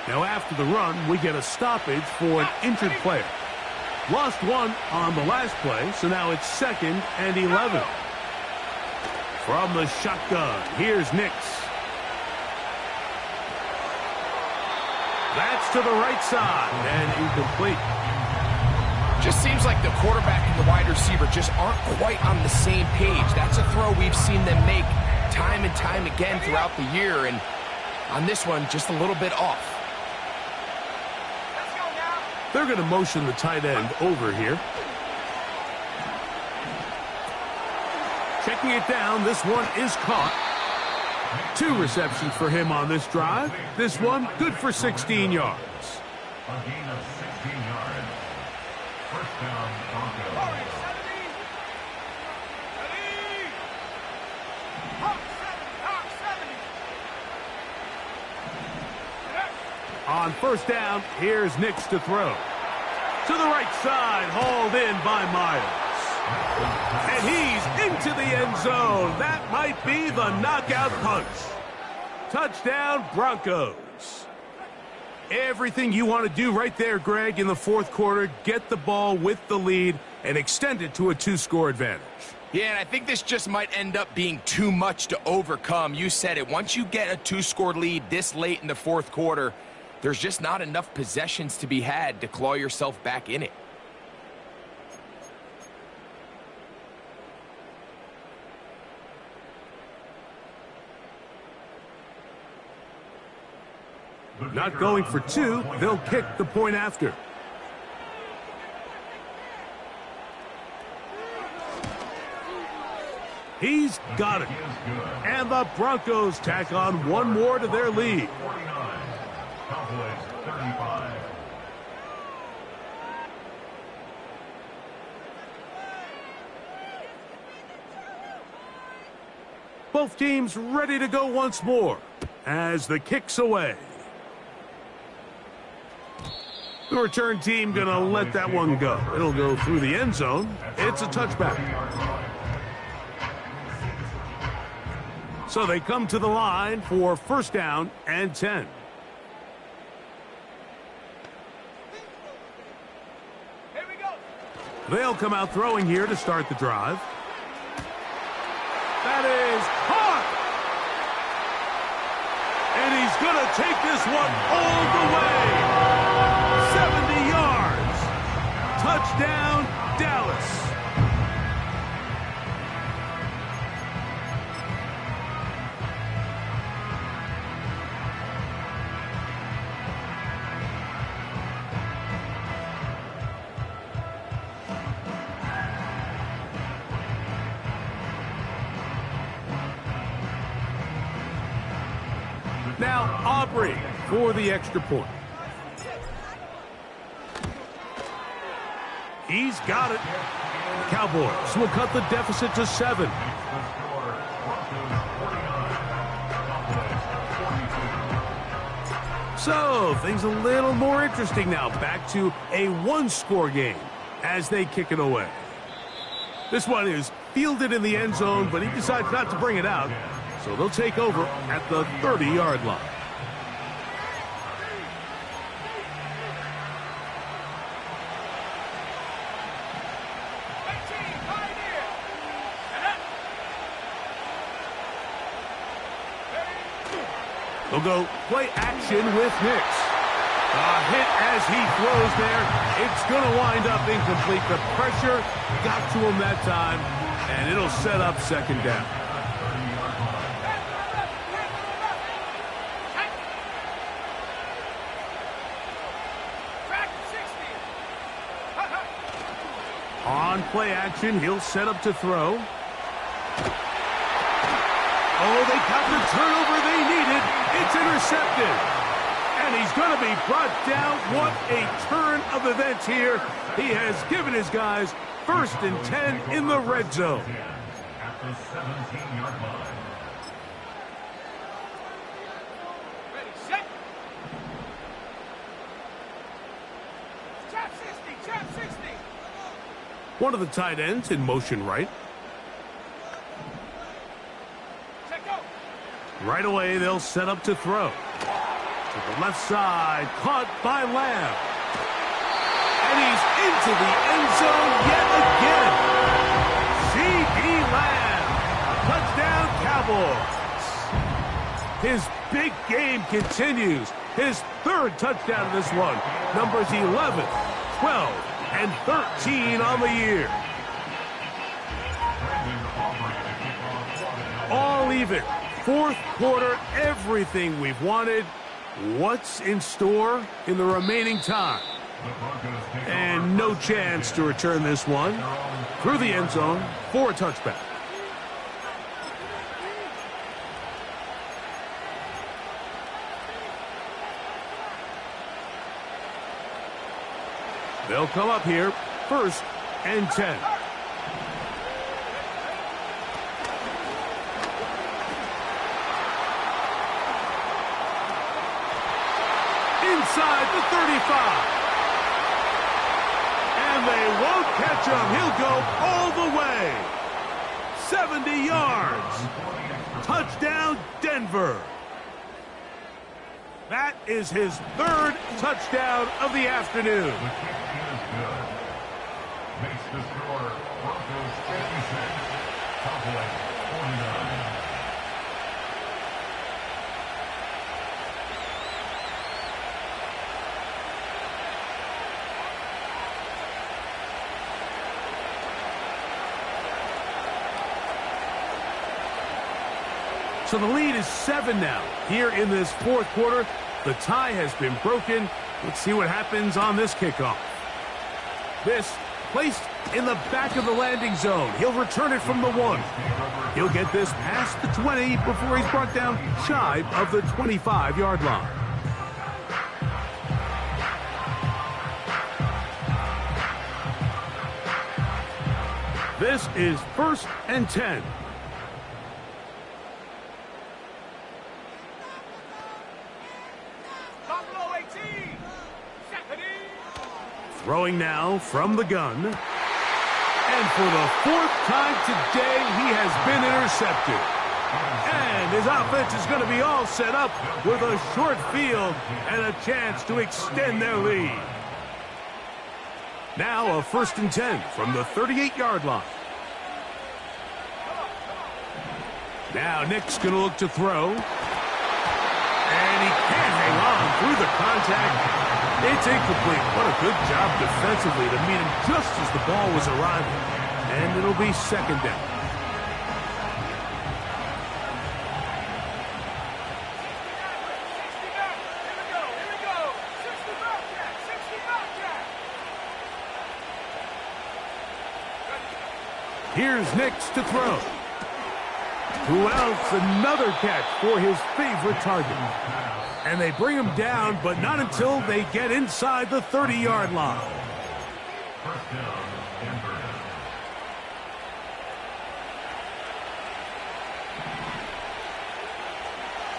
Now after the run, we get a stoppage for an injured player. Lost one on the last play, so now it's 2nd and 11. From the shotgun, here's Nix. That's to the right side and incomplete. Just seems like the quarterback and the wide receiver just aren't quite on the same page. That's a throw we've seen them make time and time again throughout the year, and on this one, just a little bit off. Let's go now. They're going to motion the tight end over here. Checking it down, this one is caught. 2 receptions for him on this drive. This one good for 16 yards. A gain of 16 yards. First down, Broncos. Hurry, 70. Ready? Hawk 70. On first down, here's Nix to throw. To the right side, hauled in by Myers. And he's into the end zone. That might be the knockout punch. Touchdown, Broncos. Everything you want to do right there, Greg, in the fourth quarter, get the ball with the lead and extend it to a 2-score advantage. Yeah, and I think this just might end up being too much to overcome. You said it. Once you get a 2-score lead this late in the fourth quarter, there's just not enough possessions to be had to claw yourself back in it. Not going for 2, they'll kick the point after. He's got it. And the Broncos tack on one more to their lead. 49. Cowboys 35. Both teams ready to go once more as the kick's away. The return team going to let that one go. It'll go through the end zone. It's a touchback. So they come to the line for first down and 10. Here we go. They'll come out throwing here to start the drive. That is caught! And he's going to take this one all the way. 70 yards. Touchdown, Dallas. Now Aubrey for the extra point. He's got it. Cowboys will cut the deficit to 7. So things a little more interesting now. Back to a 1-score game as they kick it away. This one is fielded in the end zone, but he decides not to bring it out. So they'll take over at the 30-yard line. They'll go play action with Nix. A hit as he throws there. It's going to wind up incomplete. The pressure got to him that time, and it'll set up second down. On play action, he'll set up to throw. Oh, they got the turnover they needed. It's intercepted. And he's going to be brought down. What a turn of events here. He has given his guys 1st and 10 in the red zone. At the 17-yard line. Ready, set. Trap 60, trap 60. One of the tight ends in motion right. Check go. Right away, they'll set up to throw. To the left side, caught by Lamb. And he's into the end zone yet again. C.D. Lamb, touchdown Cowboys. His big game continues. His 3rd touchdown of this one. Numbers 11, 12, and 13 on the year. All even. 4th quarter, everything we've wanted. What's in store in the remaining time? And no chance to return this one through the end zone for a touchback. They'll come up here, 1st and 10. Inside the 35. And they won't catch him. He'll go all the way. 70 yards. Touchdown, Denver. That is his 3rd touchdown of the afternoon. The kick is good. Makes the score Broncos 56, Cowboys 49. So the lead is 7 now. Here in this 4th quarter, the tie has been broken. Let's see what happens on this kickoff. This placed in the back of the landing zone. He'll return it from the 1. He'll get this past the 20 before he's brought down shy of the 25-yard line. This is 1st and 10. Throwing now from the gun. And for the 4th time today, he has been intercepted. And his offense is going to be all set up with a short field and a chance to extend their lead. Now a 1st and 10 from the 38-yard line. Now Nick's going to look to throw. And he can't hang on through the contact. It's incomplete. What a good job defensively to meet him just as the ball was arriving. And it'll be 2nd down. Here's Nix to throw. Who else? Another catch for his favorite target. And they bring him down, but not until they get inside the 30-yard line. 1st down, Denver.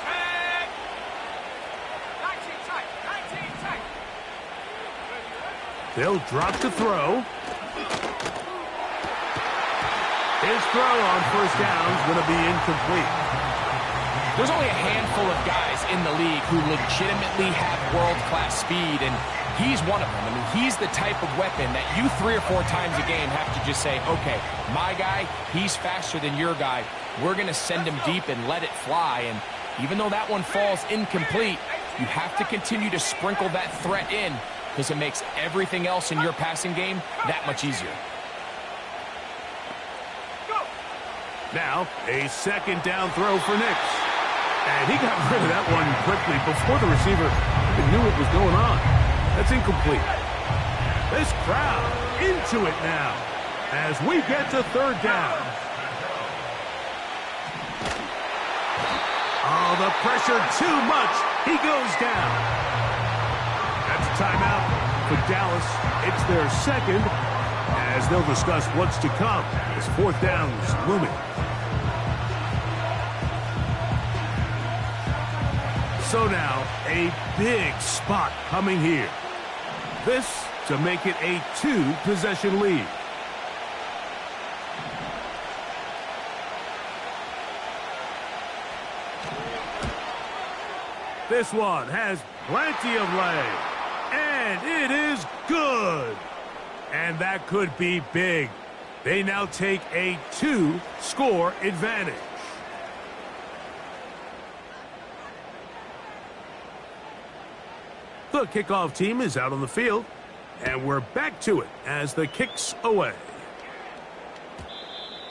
Tag. 19 tight. They'll drop to throw. His throw on 1st down is going to be incomplete. There's only a handful of guys in the league who legitimately have world-class speed, and he's one of them. I mean, he's the type of weapon that you 3 or 4 times a game have to just say, okay, my guy, he's faster than your guy. We're going to send him deep and let it fly. And even though that one falls incomplete, you have to continue to sprinkle that threat in because it makes everything else in your passing game that much easier. Now, a 2nd down throw for Nix. And he got rid of that one quickly before the receiver even knew what was going on. That's incomplete. This crowd into it now as we get to 3rd down. Oh, the pressure too much. He goes down. timeout for Dallas. It's their second, as they'll discuss what's to come as fourth down is looming. So now, a big spot coming here. This to make it a 2-possession lead. This one has plenty of leg, and it is good. And that could be big. They now take a 2-score advantage. The kickoff team is out on the field, and we're back to it as the kick's away.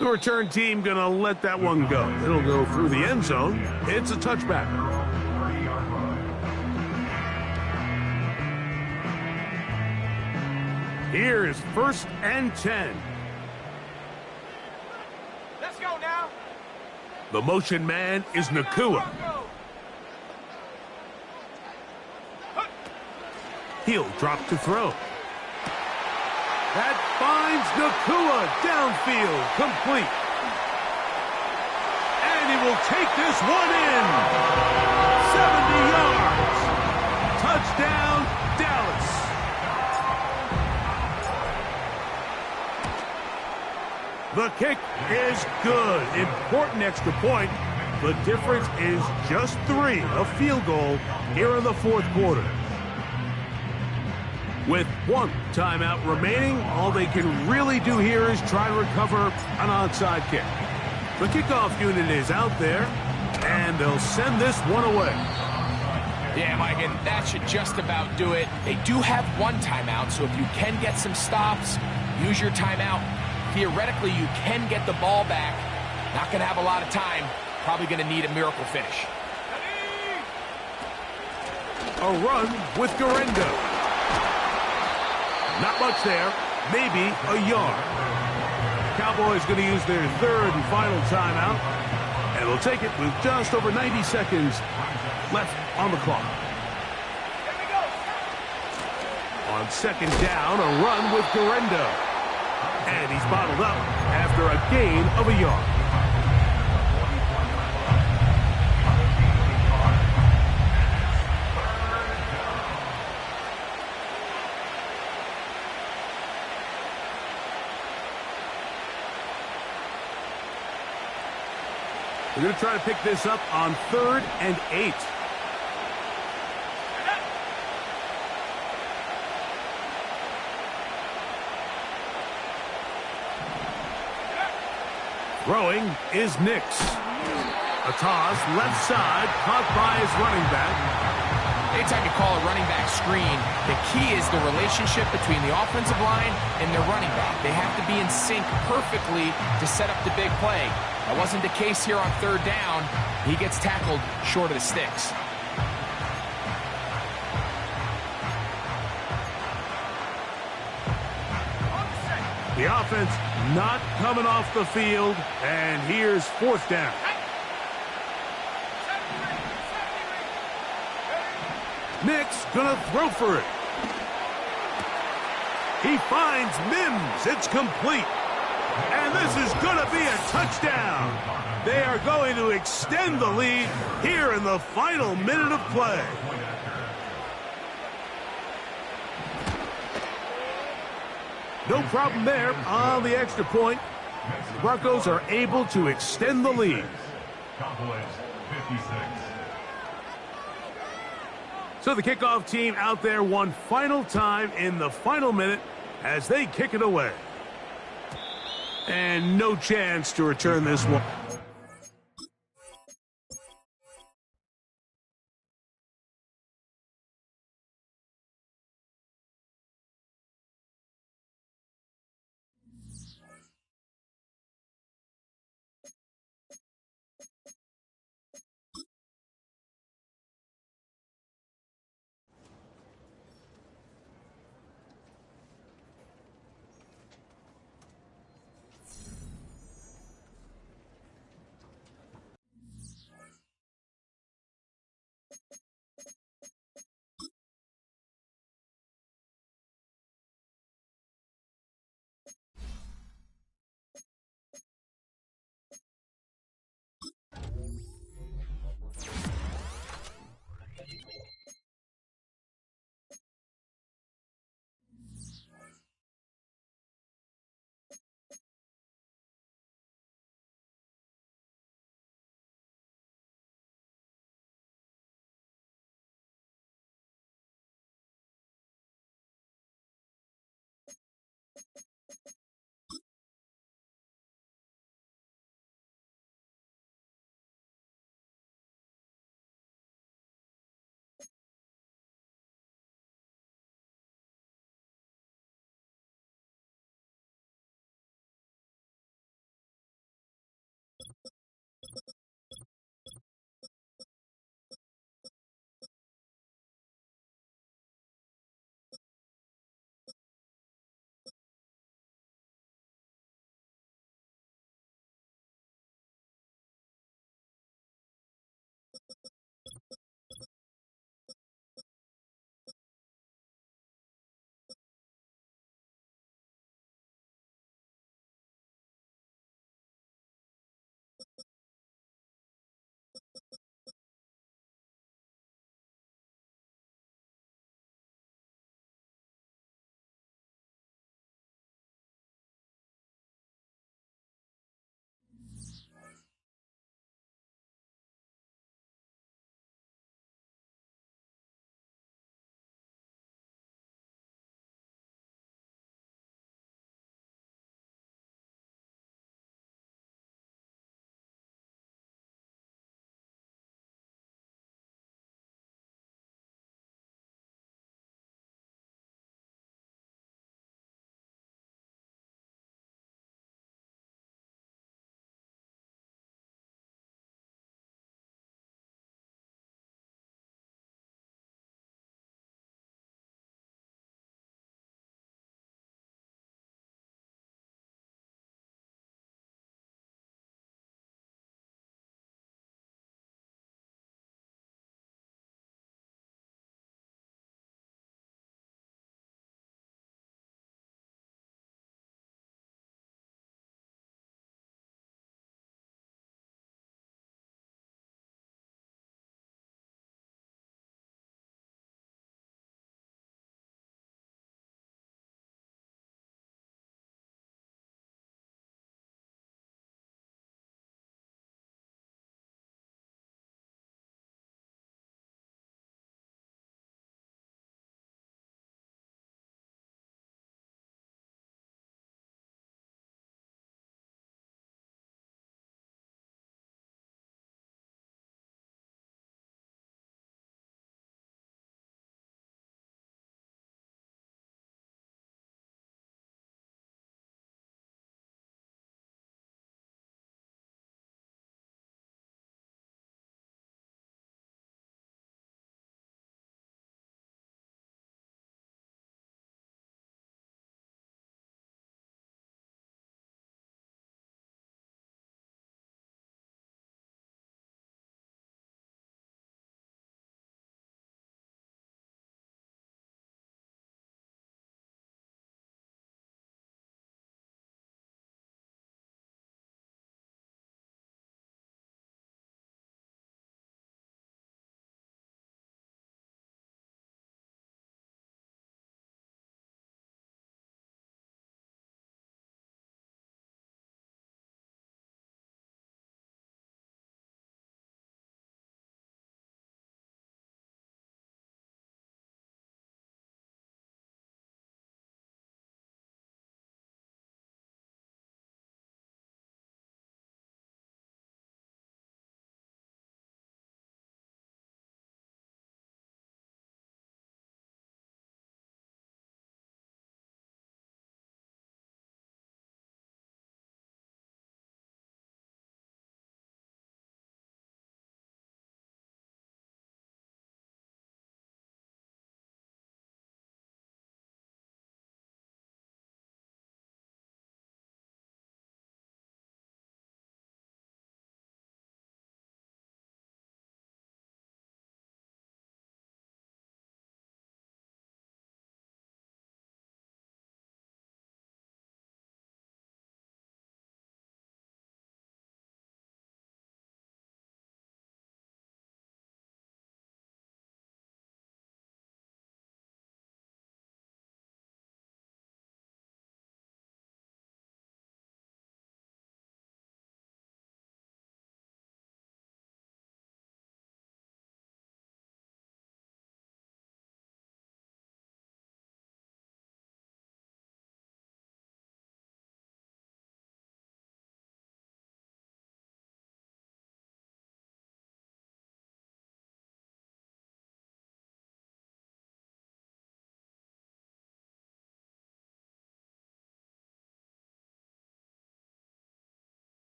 The return team going to let that one go. It'll go through the end zone. It's a touchback. Here is 1st and 10. Let's go now. The motion man is Nakua. He'll drop to throw. That finds Nakua downfield, complete. And he will take this one in. 70 yards. Touchdown, Dallas. The kick is good. Important extra point. The difference is just 3, a field goal here in the fourth quarter. With 1 timeout remaining, all they can really do here is try to recover an onside kick. The kickoff unit is out there, and they'll send this one away. Yeah, Mike, and that should just about do it. They do have 1 timeout, so if you can get some stops, use your timeout. Theoretically, you can get the ball back. Not going to have a lot of time. Probably going to need a miracle finish. A run with Garendo. Not much there, maybe a yard. Cowboys going to use their 3rd and final timeout, and they'll take it with just over 90 seconds left on the clock. On 2nd down, a run with Garendo. And he's bottled up after a gain of a yard. We're going to try to pick this up on 3rd and 8. Throwing is Nix. A toss, left side, caught by his running back. Anytime you call a running back screen, the key is the relationship between the offensive line and their running back. They have to be in sync perfectly to set up the big play. That wasn't the case here on 3rd down. He gets tackled short of the sticks. The offense not coming off the field, and here's 4th down. Nix gonna throw for it. He finds Mims. It's complete. And this is gonna be a touchdown. They are going to extend the lead here in the final minute of play. No problem there on the extra point. The Broncos are able to extend the lead. Cowboys 56. So the kickoff team out there one final time in the final minute as they kick it away. And no chance to return this one.